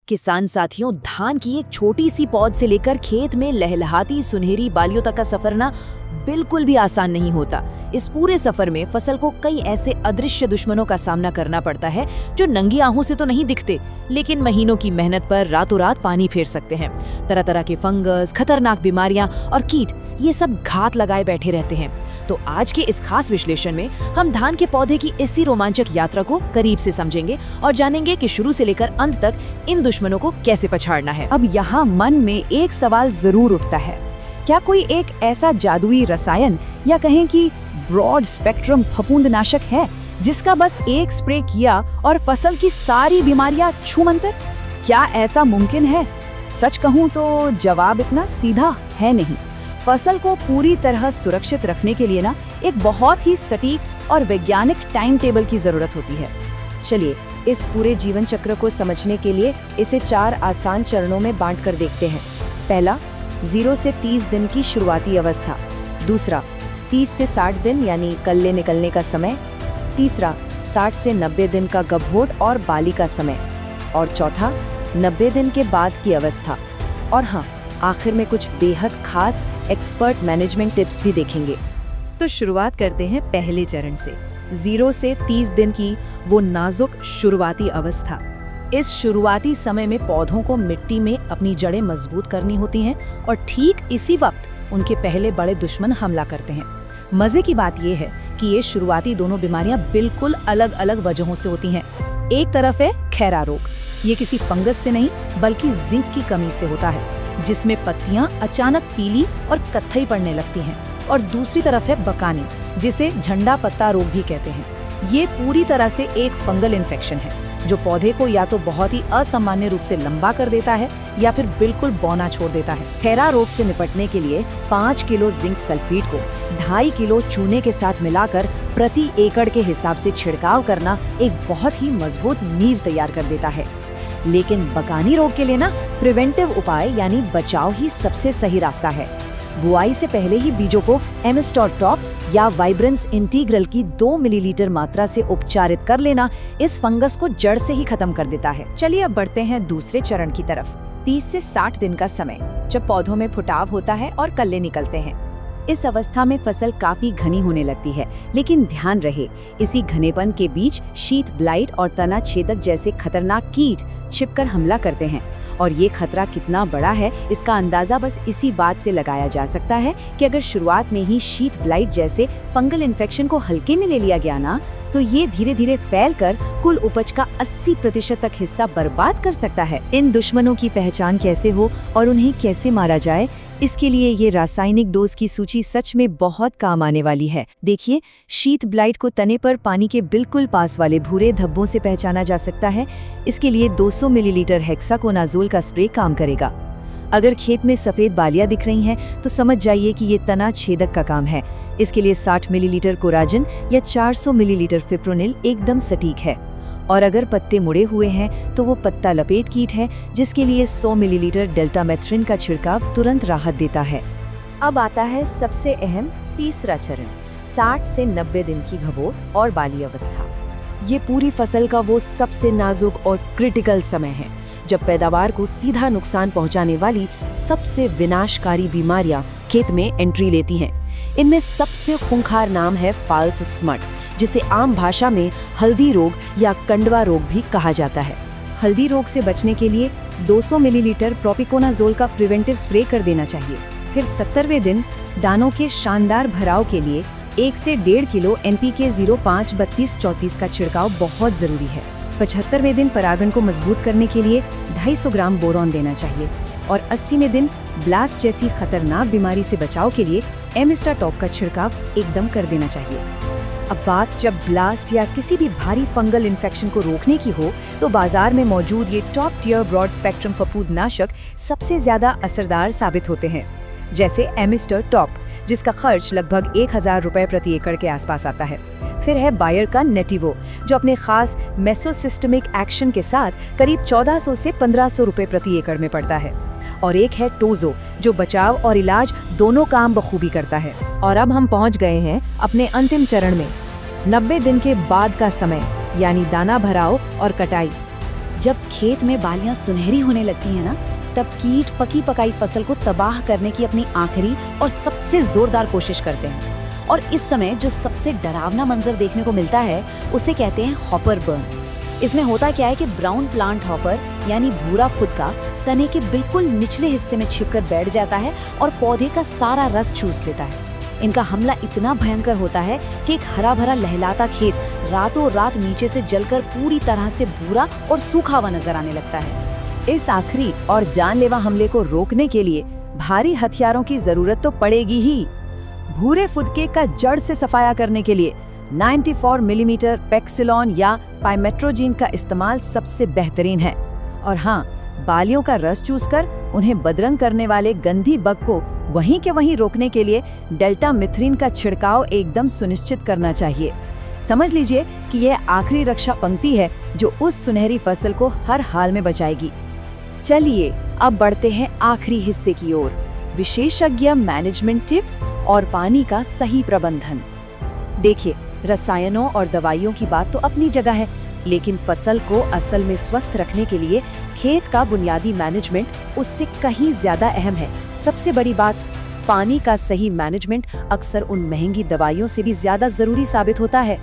किसान साथियों, धान की एक छोटी सी पौध से लेकर खेत में लहलहाती सुनहरी बालियों तक का सफर ना बिल्कुल भी आसान नहीं होता। इस पूरे सफर में फसल को कई ऐसे अदृश्य दुश्मनों का सामना करना पड़ता है जो नंगी आंखों से तो नहीं दिखते, लेकिन महीनों की मेहनत पर रातों रात पानी फेर सकते हैं। तरह तरह के फंगस, खतरनाक बीमारियां और कीट, ये सब घात लगाए बैठे रहते हैं। तो आज के इस खास विश्लेषण में हम धान के पौधे की इसी रोमांचक यात्रा को करीब से समझेंगे और जानेंगे कि शुरू से लेकर अंत तक इन दुश्मनों को कैसे पछाड़ना है। अब यहाँ मन में एक सवाल जरूर उठता है, क्या कोई एक ऐसा जादुई रसायन या कहें कि ब्रॉड स्पेक्ट्रम फफूंदनाशक है जिसका बस एक स्प्रे किया और फसल की सारी बीमारियां छूमंतर? क्या ऐसा मुमकिन है? सच कहूँ तो जवाब इतना सीधा है नहीं। फसल को पूरी तरह सुरक्षित रखने के लिए ना एक बहुत ही सटीक और वैज्ञानिक टाइम टेबल की जरूरत होती है। चलिए इस पूरे जीवन चक्र को समझने के लिए इसे 4 आसान चरणों में बांट कर देखते हैं। पहला, 0 से 30 दिन की शुरुआती अवस्था। दूसरा, 30 से 60 दिन यानी कल्ले निकलने का समय। तीसरा, 60 से 90 दिन का गभोट और बाली का समय। और चौथा, 90 दिन के बाद की अवस्था। और हाँ, आखिर में कुछ बेहद खास एक्सपर्ट मैनेजमेंट टिप्स भी देखेंगे। तो शुरुआत करते हैं पहले चरण से, 0 से 30 दिन की वो नाजुक शुरुआती अवस्था। इस शुरुआती समय में पौधों को मिट्टी में अपनी जड़ें मजबूत करनी होती हैं और ठीक इसी वक्त उनके पहले बड़े दुश्मन हमला करते हैं। मजे की बात यह है कि ये शुरुआती दोनों बीमारियां बिल्कुल अलग अलग वजहों से होती हैं। एक तरफ है खैरा रोग, ये किसी फंगस से नहीं बल्कि जिंक की कमी से होता है, जिसमें पत्तियां अचानक पीली और कत्थई पड़ने लगती हैं। और दूसरी तरफ है बकानी, जिसे झंडा पत्ता रोग भी कहते हैं। ये पूरी तरह से एक फंगल इन्फेक्शन है जो पौधे को या तो बहुत ही असामान्य रूप से लंबा कर देता है या फिर बिल्कुल बौना छोड़ देता है। खैरा रोग से निपटने के लिए 5 किलो जिंक सल्फेट को 2.5 किलो चूने के साथ मिलाकर प्रति एकड़ के हिसाब से छिड़काव करना एक बहुत ही मजबूत नींव तैयार कर देता है। लेकिन बकानी रोग के लिए ना प्रिवेंटिव उपाय यानी बचाव ही सबसे सही रास्ता है। बुआई से पहले ही बीजों को एमिस्टोर टॉप या वाइब्रेंस इंटीग्रल की 2 मिलीलीटर मात्रा से उपचारित कर लेना इस फंगस को जड़ से ही खत्म कर देता है। चलिए अब बढ़ते हैं दूसरे चरण की तरफ, 30 से 60 दिन का समय, जब पौधों में फुटाव होता है और कल्ले निकलते हैं। इस अवस्था में फसल काफी घनी होने लगती है, लेकिन ध्यान रहे इसी घनेपन के बीच शीट ब्लाइट और तना छेदक जैसे खतरनाक कीट छिपकर हमला करते हैं। और ये खतरा कितना बड़ा है इसका अंदाजा बस इसी बात से लगाया जा सकता है कि अगर शुरुआत में ही शीट ब्लाइट जैसे फंगल इन्फेक्शन को हल्के में ले लिया गया ना, तो ये धीरे धीरे फैलकर कुल उपज का 80% तक हिस्सा बर्बाद कर सकता है। इन दुश्मनों की पहचान कैसे हो और उन्हें कैसे मारा जाए, इसके लिए ये रासायनिक डोज की सूची सच में बहुत काम आने वाली है। देखिए, शीट ब्लाइट को तने पर पानी के बिल्कुल पास वाले भूरे धब्बों से पहचाना जा सकता है। इसके लिए 200 मिलीलीटर हेक्साकोनाजोल का स्प्रे काम करेगा। अगर खेत में सफेद बालियां दिख रही हैं, तो समझ जाइए कि ये तना छेदक का काम है। इसके लिए 60 मिलीलीटर कोराजिन या 400 मिलीलीटर फिप्रोनिल एकदम सटीक है। और अगर पत्ते मुड़े हुए हैं तो वो पत्ता लपेट कीट है, जिसके लिए 100 मिलीलीटर डेल्टामेथ्रिन का छिड़काव तुरंत राहत देता है। अब आता है सबसे अहम तीसरा चरण, 60 से 90 दिन की घबोट और बाली अवस्था। ये पूरी फसल का वो सबसे नाजुक और क्रिटिकल समय है जब पैदावार को सीधा नुकसान पहुंचाने वाली सबसे विनाशकारी बीमारियां खेत में एंट्री लेती हैं। इनमें सबसे खूंखार नाम है फाल्स स्मट, जिसे आम भाषा में हल्दी रोग या कंडवा रोग भी कहा जाता है। हल्दी रोग से बचने के लिए 200 मिलीलीटर प्रोपिकोनाजोल का प्रिवेंटिव स्प्रे कर देना चाहिए। फिर 70वें दिन दानों के शानदार भराव के लिए 1 से 1.5 किलो NPK 05-32-34 का छिड़काव बहुत जरूरी है। 75वें दिन परागण को मजबूत करने के लिए 250 ग्राम बोरॉन देना चाहिए। और 80वें दिन ब्लास्ट जैसी खतरनाक बीमारी से बचाव के लिए एमिस्टा टॉप का छिड़काव एकदम कर देना चाहिए। अब बात जब ब्लास्ट या किसी भी भारी फंगल इन्फेक्शन को रोकने की हो, तो बाजार में मौजूद ये टॉप टियर ब्रॉड स्पेक्ट्रम फफूंदनाशक सबसे ज्यादा असरदार साबित होते हैं, जैसे एमिस्टर टॉप, जिसका खर्च लगभग 1000 रुपए प्रति एकड़ के आसपास आता है। फिर है बायर का नेटिवो, जो अपने खास मेसोसिस्टमिक एक्शन के साथ करीब 1400 से 1500 रुपए प्रति एकड़ में पड़ता है। और एक है टोजो, जो बचाव और इलाज दोनों काम बखूबी करता है। और अब हम पहुंच गए हैं अपने अंतिम चरण में, 90 दिन के बाद का समय, यानी दाना भराव और कटाई। जब खेत में बालियां सुनहरी होने लगती हैं ना, तब कीट पकी पकाई फसल को तबाह करने की अपनी आखिरी और सबसे जोरदार कोशिश करते हैं। और इस समय जो सबसे डरावना मंजर देखने को मिलता है उसे कहते हैं हॉपर बर्न। इसमें होता क्या है कि ब्राउन प्लांट हॉपर यानी भूरा फुदका तने के बिल्कुल निचले हिस्से में छिपकर बैठ जाता है और पौधे का सारा रस चूस लेता है। इनका हमला इतना भयंकर होता है कि एक हरा भरा लहलाता खेत रातों रात नीचे से जलकर पूरी तरह से भूरा और सूखा हुआ नजर आने लगता है। इस आखिरी और जानलेवा हमले को रोकने के लिए भारी हथियारों की जरूरत तो पड़ेगी ही। भूरे फुदके का जड़ से सफाया करने के लिए 94 मिलीमीटर पेक्सिलॉन या पाइमेट्रोजीन का इस्तेमाल सबसे बेहतरीन है। और हाँ, बालियों का रस चूसकर उन्हें बदरंग करने वाले गंधी बग को वहीं के वहीं रोकने के लिए डेल्टा मिथ्रिन का छिड़काव एकदम सुनिश्चित करना चाहिए। समझ लीजिए कि यह आखिरी रक्षा पंक्ति है जो उस सुनहरी फसल को हर हाल में बचाएगी। चलिए अब बढ़ते हैं आखिरी हिस्से की ओर, विशेषज्ञ मैनेजमेंट टिप्स और पानी का सही प्रबंधन। देखिए, रसायनों और दवाइयों की बात तो अपनी जगह है, लेकिन फसल को असल में स्वस्थ रखने के लिए खेत का बुनियादी मैनेजमेंट उससे कहीं ज्यादा अहम है। सबसे बड़ी बात, पानी का सही मैनेजमेंट अक्सर उन महंगी दवाइयों से भी ज्यादा जरूरी साबित होता है।